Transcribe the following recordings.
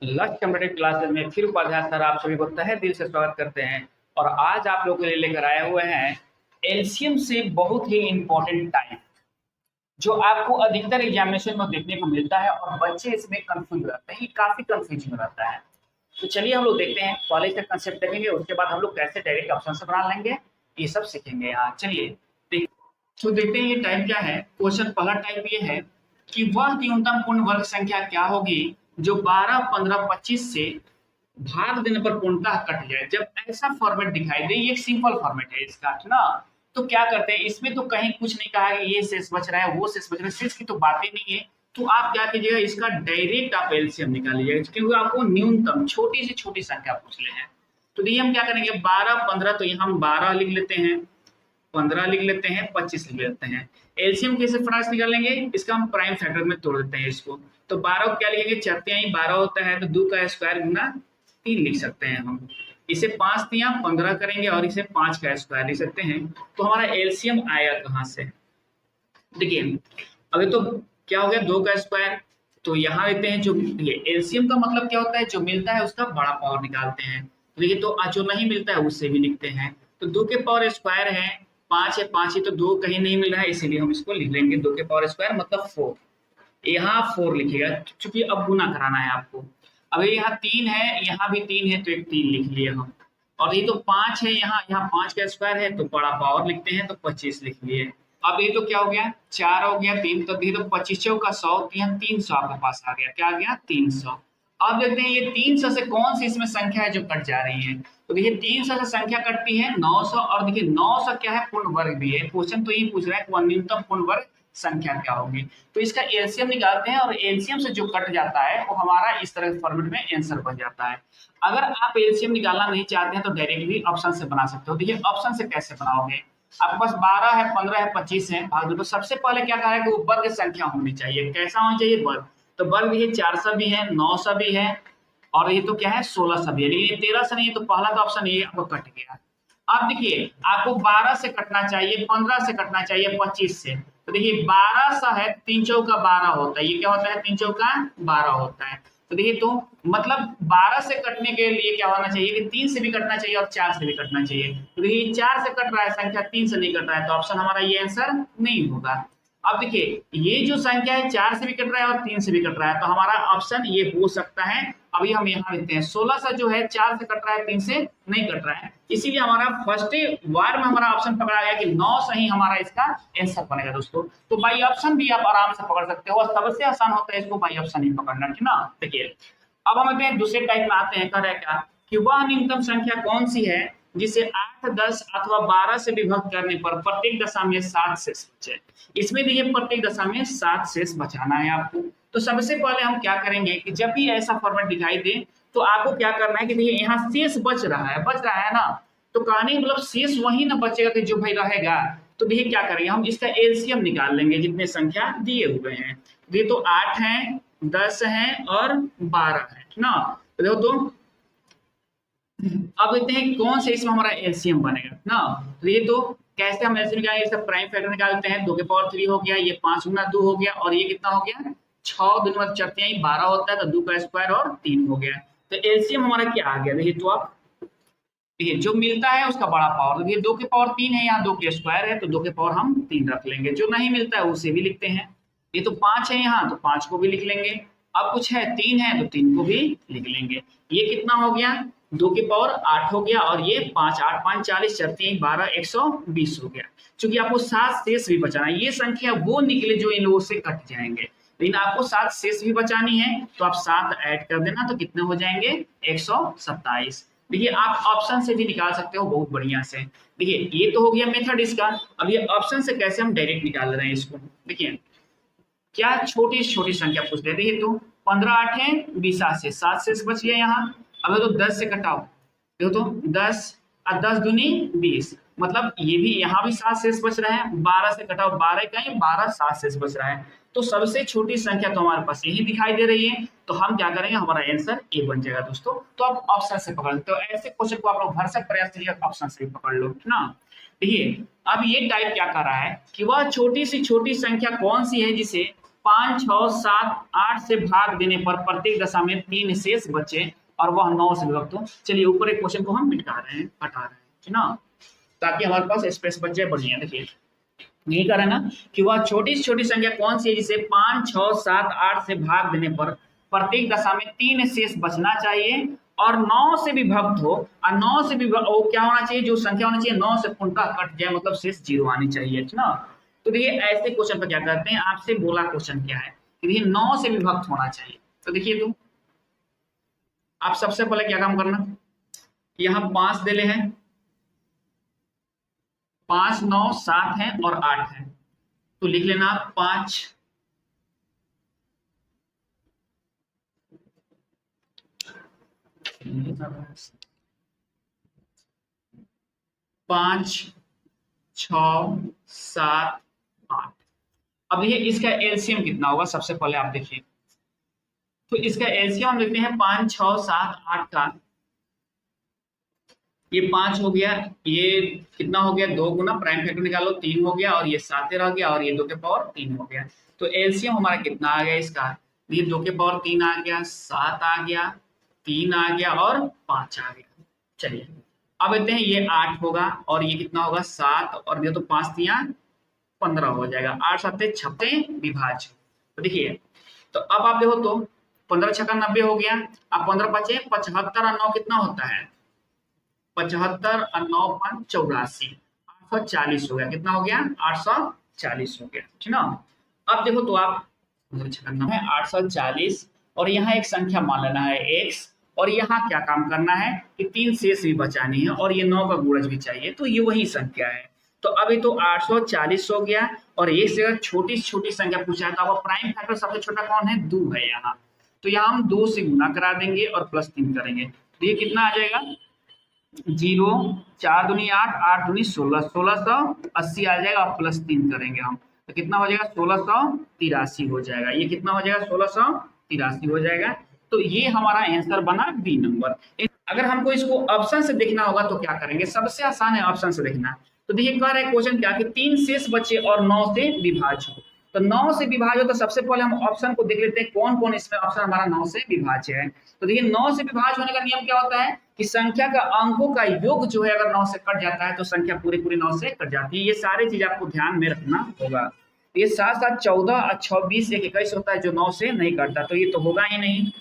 लक्ष्य computer classes में फिर उपाध्याय सर आप सभी को तहे दिल से स्वागत करते हैं। और आज आप लोगों के लिए लेकर आए हुए हैं एलसीएम से बहुत ही इंपॉर्टेंट टाइप, जो आपको अधिकतर एग्जामिनेशन में देखने को मिलता है और बच्चे इसमें कंफ्यूज रहते हैं, ये काफी कंफ्यूजिंग रहता है। तो चलिए हम लोग देखते हैं, पहले इसका कंसेप्ट देखेंगे, उसके बाद हम लोग कैसे डायरेक्ट ऑप्शन से बना लेंगे, ये सब सीखेंगे। यहाँ चलिए तो देखते हैं ये टाइप क्या है। क्वेश्चन पहला टाइप ये है कि वह न्यूनतम पूर्ण वर्ग संख्या क्या होगी जो 12, 15, 25 से भाग देने पर पूर्णतः कट जाए। जब ऐसा फॉर्मेट दिखाई दे, ये एक सिंपल फॉर्मेट है इसका ना, तो क्या करते हैं, इसमें तो कहीं कुछ नहीं कहा है ये शेष बच रहा है वो शेष बच रहा है, शेष की तो बातें नहीं है। तो आप क्या कीजिएगा, इसका डायरेक्ट आप एलसीएम निकाल लीजिएगा, क्योंकि आपको न्यूनतम छोटी से छोटी संख्या पूछ ले हैं। तो देखिए हम क्या करेंगे, 12, 15, तो यहाँ हम 12 लिख लेते हैं, 15 लिख लेते हैं, 25 लिख लेते हैं। एलसीएम कैसे फटाक निकालेंगे, इसका हम प्राइम फैक्टर में तोड़ देते हैं इसको। तो 12 को क्या लिखेंगे, 4 तिहाई 12 होता है, तो 2 का स्क्वायर गुना 3 लिख सकते हैं हम। इसे 5 तिहाई 15 करेंगे और इसे 5 का स्क्वायर लिख सकते हैं। तो हमारा एलसीएम आएगा कहाँ से, देखिए अभी तो क्या हो गया, 2 का स्क्वायर। तो यहाँ लेते हैं, जो ये एलसीएम का मतलब क्या होता है, जो मिलता है उसका बड़ा पावर निकालते हैं। देखिए तो जो नहीं मिलता है उससे भी लिखते हैं। तो 2 के पावर स्क्वायर है 5 है, 5 ही तो 2 कहीं नहीं मिल रहा है, इसीलिए हम इसको लिख लेंगे 2 के पावर स्क्वायर मतलब 4। यहाँ 4 लिखिएगा क्योंकि अब गुना कराना है आपको। अब यहाँ 3 है, यहाँ भी 3 है, तो एक 3 लिख लिए हम। और ये तो 5 है, यहाँ यहाँ 5 का स्क्वायर है, तो बड़ा पावर लिखते हैं, तो 25 लिख लिए। अब ये तो क्या हो गया, 4 हो गया, 3 तो ये तो 25 का 100, यहाँ 300 आपके पास आ गया, क्या आ गया 300। अब देखते हैं ये 300 से कौन सी इसमें संख्या है जो कट जा रही है। तो देखिए 300 से संख्या कटती है 900, और देखिए 900 क्या है, पूर्ण वर्ग भी है। क्वेश्चन तो यही पूछ रहा है कि न्यूनतम पूर्ण वर्ग संख्या क्या होगी। तो इसका एलसीएम निकालते हैं, और एलसीएम से जो कट जाता है वो हमारा इस तरह के फॉर्मेट में आंसर बन जाता है। अगर आप एलसीएम निकालना नहीं चाहते हैं तो डायरेक्टली ऑप्शन से बना सकते हो। देखिए ऑप्शन से कैसे बनाओगे, आपके पास 12 है, 15 है, 25 है, भाग दो। तो सबसे पहले क्या कहा है कि वो वर्ग संख्या होनी चाहिए। कैसा होना चाहिए, वर्ग। तो वर्ग ये 400 भी है, 900 भी है, और ये तो क्या है 1600 भी है, लेकिन ये 1300 नहीं है, तो पहला तो ऑप्शन ये आपको कट गया। अब देखिए आपको 12 से कटना चाहिए, 15 से कटना चाहिए, 25 से। तो देखिए 1200 है, 3 चौका 12 होता है, ये क्या होता है 3 चौका 12 होता है। तो देखिए तो मतलब 12 से कटने के लिए क्या होना चाहिए कि 3 से भी कटना चाहिए और 4 से भी कटना चाहिए। तो देखिए 4 से कट रहा है संख्या, 3 से नहीं कट रहा है, तो ऑप्शन हमारा ये आंसर नहीं होगा। अब देखिए ये जो संख्या है 4 से भी कट रहा है और 3 से भी कट रहा है, तो हमारा ऑप्शन ये हो सकता है। अभी हम यहाँ लिखते हैं 1600 जो है 4 से कट रहा है, 3 से नहीं कट रहा है, इसीलिए हमारा फर्स्ट बार में हमारा ऑप्शन पकड़ा गया कि 9 सही हमारा इसका आंसर बनेगा दोस्तों। तो बाई ऑप्शन भी आप आराम से पकड़ सकते हो, सबसे आसान होता है इसको बाई ऑप्शन ही पकड़ना, ठीक ना। देखिए अब हम दूसरे टाइप में आते हैं, कह रहे क्या कि वह न्यूनतम संख्या कौन सी है जिसे 8, 10 अथवा 12 से विभक्त करने पर प्रत्येक दशा में 7 शेष बचे। इसमें देखिए प्रत्येक दशा में 7 शेष बचाना है आपको। तो सबसे पहले हम क्या करेंगे कि जब भी ऐसा फॉर्मेट दिखाई दे तो आपको क्या करना है कि देखिए यहाँ शेष बच रहा है ना, तो कहने मतलब शेष वही ना बचेगा कि जो भाई रहेगा। तो देखिए क्या करेंगे, हम इसका एलसीएम निकाल लेंगे जितने संख्या दिए हुए हैं। ये तो 8 है, 10 है और 12 है ना। तो देखो तो अब देखते हैं कौन से इसमें हमारा एलसीएम बनेगा ना। तो ये तो कैसे हम एलसीएम निकालेंगे, इसका प्राइम फैक्टर निकालते हैं। 2 के पावर 3 हो गया, ये 5 गुना 2 हो गया, और ये कितना हो गया 6 दूनी 4 12 होता है, तो 2 का स्क्वायर और 3 हो गया। तो एलसीएम हमारा क्या आ गया, देखिए तो आप देखिए जो मिलता है उसका बड़ा पावर, देखिए 2 के पावर 3 है, यहाँ 2 के स्क्वायर है, तो 2 के पावर हम 3 रख लेंगे। जो नहीं मिलता है उसे भी लिखते हैं। ये तो 5 है यहाँ, तो 5 को भी लिख लेंगे। अब कुछ है 3 है, तो 3 को भी लिख लेंगे। ये कितना हो गया, 2 के पावर 8 हो गया, और ये 5, 8 5 40, 4 3 12, 120 हो गया। चूंकि आपको 7 शेष भी बचाना है, ये संख्या वो निकले जो इन लोगों से कट जाएंगे, लेकिन आपको 7 शेष भी बचानी है, तो आप 7 ऐड कर देना, तो कितने हो जाएंगे 127। देखिए आप ऑप्शन से भी निकाल सकते हो बहुत बढ़िया से। देखिए ये तो हो गया मेथड इसका। अब ये ऑप्शन से कैसे हम डायरेक्ट निकाल रहे हैं इसको, देखिए क्या छोटी छोटी संख्या पूछ रहे हैं। तो 15 8 है 20 से 7 शेष बच गया यहाँ। अब तो 10 से कटाओ, देखो तो 10 और 10 दूनी 20, मतलब ये भी यहाँ भी 7 शेष बच रहा है। 12 से कटाओ 12 का ही 12, 7 शेष बच रहा है। तो सबसे छोटी संख्या तो हमारे पास यही दिखाई दे रही है, तो हम क्या करेंगे, हमारा आंसर ए बन जाएगा दोस्तों। तो आप ऑप्शन से पकड़ लो, तो ऐसे क्वेश्चन को आप लोग भरसक प्रयास करिए, ऑप्शन से भी पकड़ लो ना। देखिए अब ये टाइप क्या कर रहा है कि वह छोटी सी छोटी संख्या कौन सी है जिसे 5, 6, 7, 8 से भाग देने पर प्रत्येक दशा में 3 शेष बचे और वह 9 से विभक्त हो। चलिए ऊपर एक क्वेश्चन को हम हटा रहे हैं, है ना, ताकि हमारे पास स्पेस बच जाए बढ़िया। देखिए यही कह रहा है ना कि वह छोटी से छोटी संख्या कौन सी है जिसे 5, 6, 7, 8 से भाग देने पर प्रत्येक दशा में 3 शेष बचना चाहिए और 9 से विभक्त हो। और 9 से विभक्त वो क्या होना चाहिए, जो संख्या होनी चाहिए 9 से पूर्णतः कट जाए, मतलब शेष 0 आनी चाहिए, है ना। तो देखिए ऐसे क्वेश्चन पर क्या करते हैं, आपसे बोला क्वेश्चन क्या है कि देखिए 9 से विभक्त होना चाहिए। तो देखिए तो आप सबसे पहले क्या काम करना, यहाँ 5 देले हैं, 5, 9, 7 है और 8 है, तो लिख लेना 5 5, 6, 7, 8। अब ये इसका एलसीएम कितना होगा, सबसे पहले आप देखिए। तो इसका एलसीएम हम देखते हैं 5, 6, 7, 8 का। ये 5 हो गया, ये कितना हो गया, 2 गुना प्राइम फैक्टर निकालो 3 हो गया, और ये 7 रह गया, और ये 2 के पावर 3 हो गया। तो एलसीएम हमारा कितना आ गया इसका, ये 2 के पावर 3 आ गया, 7 आ गया, 3 आ गया और 5 आ गया। चलिए अब देखते हैं ये 8 होगा और ये कितना होगा 7, और ये तो 5 3 15 हो जाएगा, 8 7 56 विभाज्य। तो देखिए तो अब आप देखो तो 15 छक्का 90 हो गया, अब 15 5 75 और 9 कितना होता है, 75 और 9 5 84, 840 हो गया, कितना हो गया 840 हो गया, ठीक ना। अब देखो तो आप 840 और यहाँ एक संख्या मान लेना है x, और यहाँ क्या काम करना है कि 3 शेष भी बचानी है और ये 9 का गुणज भी चाहिए, तो ये वही संख्या है। तो अभी तो 840 हो गया, और एक जगह छोटी से छोटी संख्या पूछा है, तो अब प्राइम फैक्टर सबसे छोटा कौन है, 2 है यहाँ, तो यहाँ हम 2 से गुना करा देंगे और प्लस 3 करेंगे, तो ये कितना आ जाएगा 0, 4 दूनी 8, 8 दूनी 16, 1680 आ जाएगा, और प्लस 3 करेंगे हम, तो कितना हो जाएगा 1683 हो जाएगा, ये कितना हो जाएगा 1683 हो जाएगा। तो ये हमारा आंसर बना बी नंबर। अगर हमको इसको ऑप्शन से देखना होगा तो क्या करेंगे, सबसे आसान है ऑप्शन से देखना। तो देखिए कह रहा है क्वेश्चन क्या कि 3 शेष बचे और 9 से विभाज्य हो, तो 9 से विभाज्य हो, तो सबसे पहले हम ऑप्शन को देख लेते हैं कौन कौन इसमें ऑप्शन हमारा 9 से विभाज्य है। तो देखिए 9 से विभाज्य होने का नियम क्या होता है कि संख्या का अंकों का योग जो है अगर 9 से कट जाता है तो संख्या पूरी 9 से कट जाती है। ये सारी चीज आपको ध्यान में रखना होगा। ये 7 7 14 और 26 1 21 होता है जो 9 से नहीं कटता, तो ये तो होगा ही नहीं।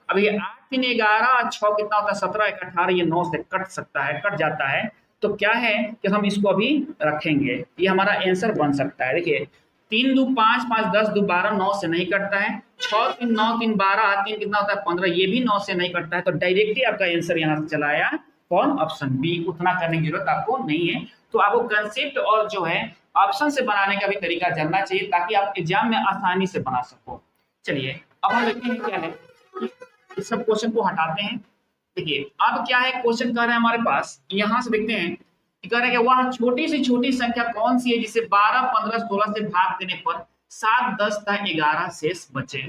अब ये 8 3 11 और 6 कितना होता है 17 1 18, ये 9 से कट सकता है, कट जाता है, तो क्या है कि हम इसको अभी रखेंगे, ये हमारा आंसर बन सकता है। देखिए 3 2 5 5 10 2 12 9 से नहीं कटता है, 6 3 9 3 12 3 कितना होता है 15, ये भी 9 से नहीं कटता है, तो डायरेक्टली आपका आंसर यहाँ से चला आया कौन, ऑप्शन बी। उतना करने की जरूरत आपको नहीं है, तो आपको कंसेप्ट और जो है ऑप्शन से बनाने का भी तरीका जानना चाहिए ताकि आप एग्जाम में आसानी से बना सको। चलिए अब हम देखते हैं क्या है, इस सब क्वेश्चन को हटाते हैं। देखिए अब क्या है क्वेश्चन कह रहे हैं हमारे पास, यहाँ से देखते हैं कि कह रहे हैं कि वह छोटी से छोटी संख्या कौन सी है जिसे 12 15 16 से भाग देने पर 7 10 तक 11 शेष बचे।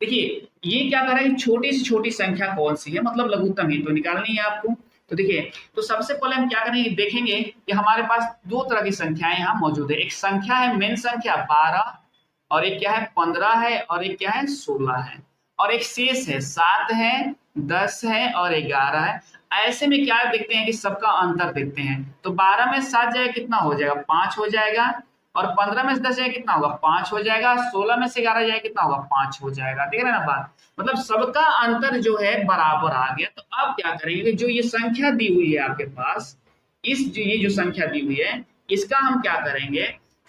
देखिए ये क्या कर रहे हैं, छोटी से छोटी संख्या कौन सी है, मतलब लघुत्तम ही तो निकालनी है आपको। तो देखिए तो सबसे पहले हम क्या करेंगे, देखेंगे कि हमारे पास 2 तरह की संख्याएं यहाँ मौजूद है। एक संख्या है मेन संख्या 12, और एक क्या है 15 है, और एक क्या है 16 है, और एक शेष है 7 है 10 है और 11 है। ऐसे में क्या देखते हैं कि सबका अंतर देखते हैं, तो 12 में 7 जाएगा कितना हो जाएगा 5 हो जाएगा, और 15 में से 10 जाएगा कितना होगा 5 हो जाएगा, 16 में से 11 जाएगा कितना होगा 5 हो जाएगा। देख रहे हैं ना बात, मतलब सबका अंतर जो है बराबर आ गया। तो अब क्या करेंगे, जो ये संख्या दी हुई है आपके पास, ये जो संख्या दी हुई है इसका हम क्या करेंगे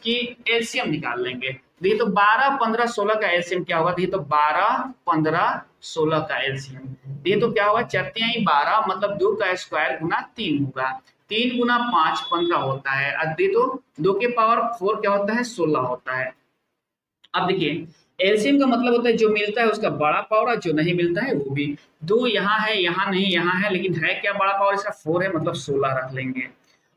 कि एलसीएम निकाल लेंगे। देखिए तो 12 15 16 का एलसीएम क्या होगा, देखिए तो 12 15 16 का एलसीएम, ये तो क्या होगा 4 3 12, मतलब 2 का स्क्वायर गुना 3 होगा, 3 गुना 5 15 होता है, अभी तो 2 के पावर 4 क्या होता है 16 होता है। अब देखिए एलसीएम का मतलब होता है जो मिलता है उसका बड़ा पावर और जो नहीं मिलता है वो भी। 2 यहाँ है यहाँ नहीं यहाँ है, लेकिन है क्या बड़ा पावर इसका 4 है, मतलब 16 रख लेंगे।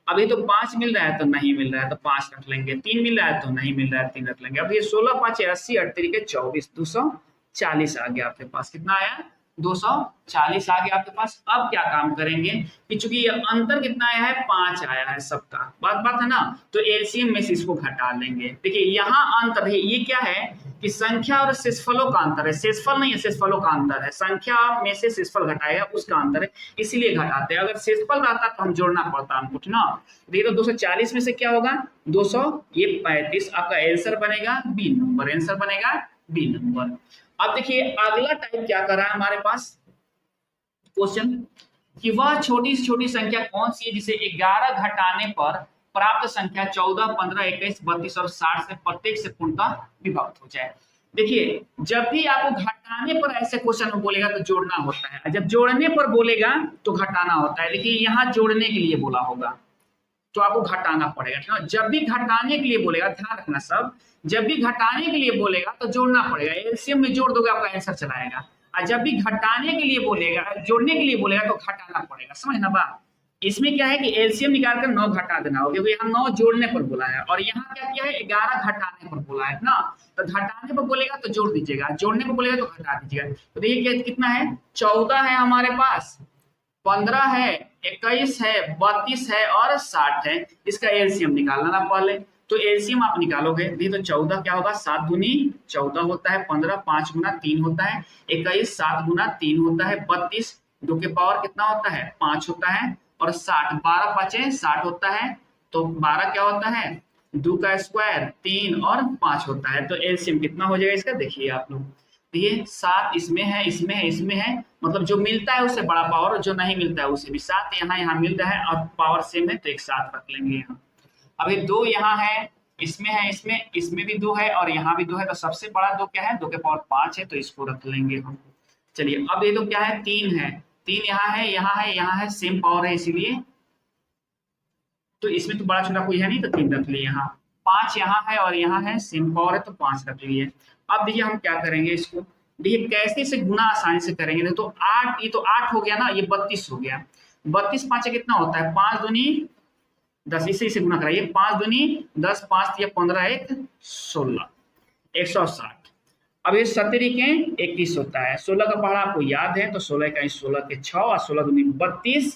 अभी तो 5 मिल रहा है तो नहीं मिल रहा है तो 5 रख लेंगे, 3 मिल रहा है तो नहीं मिल रहा है 3 रख लेंगे। अब ये 16 5 80 8 3 24 240 आ गया आपके पास, कितना आया 240 आ गया आपके पास। अब क्या काम करेंगे कि चूंकि ये अंतर कितना आया है 5 आया है सबका, बात है ना, तो एलसीएम में से इसको घटा लेंगे। देखिए यहाँ अंतर है, ये क्या है कि संख्या और शेषफलों का अंतर है, शेषफल नहीं है, शेषफलों का अंतर है, संख्या में से शेषफल घटाएगा उसका अंतर है, इसीलिए घटाते हैं। अगर शेषफल रहता तो हम जोड़ना पड़ता हमको ना। देखिए तो 240 में से क्या होगा 200, ये 35, आपका आंसर बनेगा बी नंबर, आंसर बनेगा बी नंबर। अब देखिए अगला टाइप क्या कर रहा है हमारे पास क्वेश्चन, कि वह छोटी से छोटी संख्या कौन सी है जिसे 11 घटाने पर प्राप्त संख्या 14, 15, 21, 32 और 60 से प्रत्येक से पूर्णतः विभक्त हो जाए। देखिए जब भी आपको घटाने पर ऐसे क्वेश्चन में बोलेगा तो जोड़ना होता है, जब जोड़ने पर बोलेगा तो घटाना होता है। देखिए यहाँ जोड़ने के लिए बोला होगा तो आपको घटाना पड़ेगा, ठीक है। जब भी घटाने के लिए बोलेगा, ध्यान रखना सब, जब भी घटाने के लिए बोलेगा तो जोड़ना पड़ेगा, एलसीएम में जोड़ दोगे आपका आंसर चलाएगा। और जब भी घटाने के लिए बोलेगा, जोड़ने के लिए बोलेगा तो घटाना पड़ेगा, समझना बात। इसमें क्या है कि एलसीएम निकाल कर 9 घटा देना होगा, क्योंकि यहाँ 9 जोड़ने पर बोला है और यहाँ क्या किया है 11 घटाने पर बोला है ना। तो घटाने पर बोलेगा तो जोड़ दीजिएगा, जोड़ने पर बोलेगा तो घटा दीजिएगा। तो देखिए कितना है 14 है हमारे पास, 15 है, 21 है, 32 है और 60 है। इसका एलसीएम निकालना ना पहले, तो एलसीएम आप निकालोगे। देखिए तो 14 क्या होगा 7 दूनी 14 होता है, 15 5 गुना 3 होता है, 21 7 गुना 3 होता है, 32 2 के पावर कितना होता है 5 होता है, और 60 12 5 60 होता है। तो 12 क्या होता है 2 का स्क्वायर 3 और 5 होता है। तो एलसीएम कितना हो जाएगा इसका, देखिए आप लोग, देखिए 7 इसमें है, इसमें है, इसमें है, मतलब जो मिलता है उससे बड़ा पावर, जो नहीं मिलता है उसे भी। 7 यहाँ मिल रहा है और पावर सेम है तो एक साथ रख लेंगे यहाँ। अभी 2 यहाँ है, इसमें है, इसमें भी 2 है और यहाँ भी 2 है, तो सबसे बड़ा 2 क्या है 2 के पावर 5 है, तो इसको रख लेंगे हम। चलिए अब ये तो क्या है 3 है, 3 यहाँ है, यहाँ है, यहाँ है, सेम पावर है इसीलिए, तो इसमें तो बड़ा छोटा कोई है नहीं तो 3 रख लिए यहाँ। 5 यहाँ है और यहाँ है, सेम पावर है तो 5 रख लिए। अब देखिए हम क्या करेंगे इसको, देखिए कैसे से गुना आसानी से करेंगे। तो 8, ये तो 8 हो गया ना, ये 32 हो गया, 32 5 कितना होता है 5 दूनी 10, इसे इसे गुना कराइए, 5 दूनी 10, 5 या 15 1 16, 160। अब ये 17 के 21 होता है, 16 का पहाड़ा आपको याद है, तो 16 का 16 के 6 और 16 दूनी 32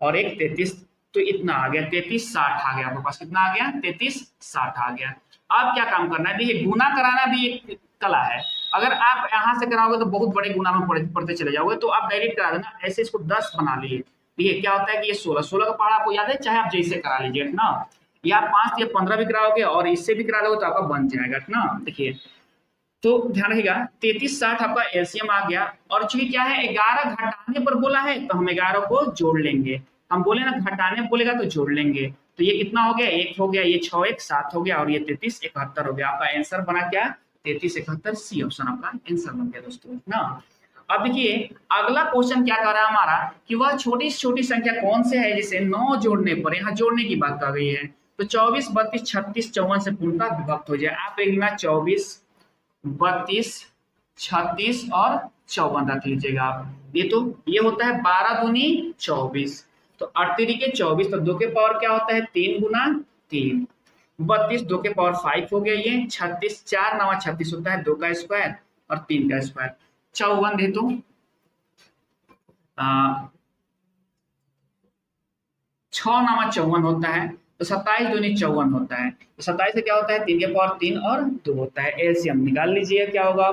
और 1 33, तो इतना आ गया 33 60 आ गया आपके पास, कितना आ गया 33 60 आ गया। अब क्या काम करना है, देखिए गुना कराना भी एक कला है। अगर आप यहाँ से कराओगे तो बहुत बड़े गुना में पढ़ते चले जाओगे, तो आप डायरेक्ट करा देना, ऐसे इसको 10 बना लिए। देखिए क्या होता है कि ये 16 का पहाड़ा आपको याद है, चाहे आप जैसे करा लीजिए ना, या 5 या 15 भी कराओगे और इससे भी करा दोगे तो आपका बन जाएगा ना। देखिए तो ध्यान रखिएगा 33 60 आपका एलसीएम आ गया, और चूंकि क्या है 11 घटाने पर बोला है तो हम 11 को जोड़ लेंगे। हम बोले ना घटाने बोलेगा तो जोड़ लेंगे, तो ये कितना हो गया 1 हो गया, ये 6 1 7 हो गया और ये 33 71 हो गया। आपका आंसर बना क्या 33 71, सी ऑप्शन आपका आंसर बन गया दोस्तों ना। अब देखिए अगला क्वेश्चन क्या कर रहा है हमारा, कि वह छोटी से छोटी संख्या कौन से है जिसे 9 जोड़ने पर, यहाँ जोड़ने की बात कर गई है, तो 24 32 36 54 से पूर्णतः विभक्त हो जाए। आप एक 24 32 36 और 54 रख लीजिएगा आप। ये होता है 12 दूनी 24, तो 8 के 24, तो 2 के पावर क्या होता है 3 गुना 3, 32 2 के पावर 5 हो गया, ये 36 4 9 36 होता है, 2 का स्क्वायर और 3 का स्क्वायर, 54 दे दो 6 9 54 होता है, तो 27 दूनी 54 होता है, तो 27 से क्या होता है 3 के पावर 3 और 2 होता है। एलसीएम निकाल लीजिए क्या होगा।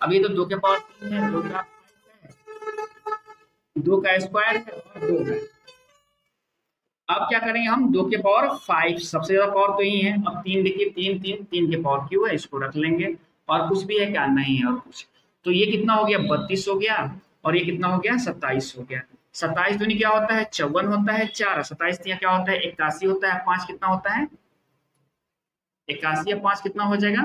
अब ये तो 2 के पावर 3 है, 2 का स्क्वायर है और 2 है। अब क्या करेंगे हम 2 के पावर 5, सबसे ज्यादा पावर तो यही है। अब 3 देखिए 3 3 3 के पावर क्यों है, इसको रख लेंगे। और कुछ भी है क्या, नहीं है और कुछ, तो ये कितना हो गया 32 हो गया, और ये कितना हो गया 27 हो गया। 27 दूनी क्या होता है 54 होता है, 4 27 क्या होता है 81 होता है, 5 कितना होता है 81 या 5 कितना हो जाएगा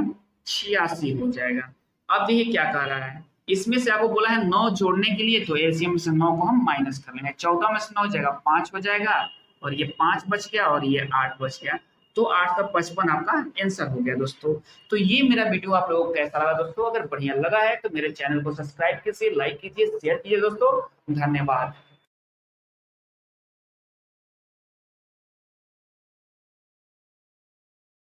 86 हो जाएगा। अब देखिए क्या कह रहा है, इसमें से आपको बोला है 9 जोड़ने के लिए, तो एलसीएम से 9 को हम माइनस कर लेंगे। 14 में से 9 हो जाएगा 5 हो जाएगा, और ये 5 बच गया और ये 8 बच गया, तो 8 का 55 आपका आंसर हो गया दोस्तों। तो ये मेरा वीडियो आप लोगों को कैसा लगा दोस्तों, अगर बढ़िया लगा है तो मेरे चैनल को सब्सक्राइब कीजिए, लाइक कीजिए, शेयर कीजिए दोस्तों। धन्यवाद।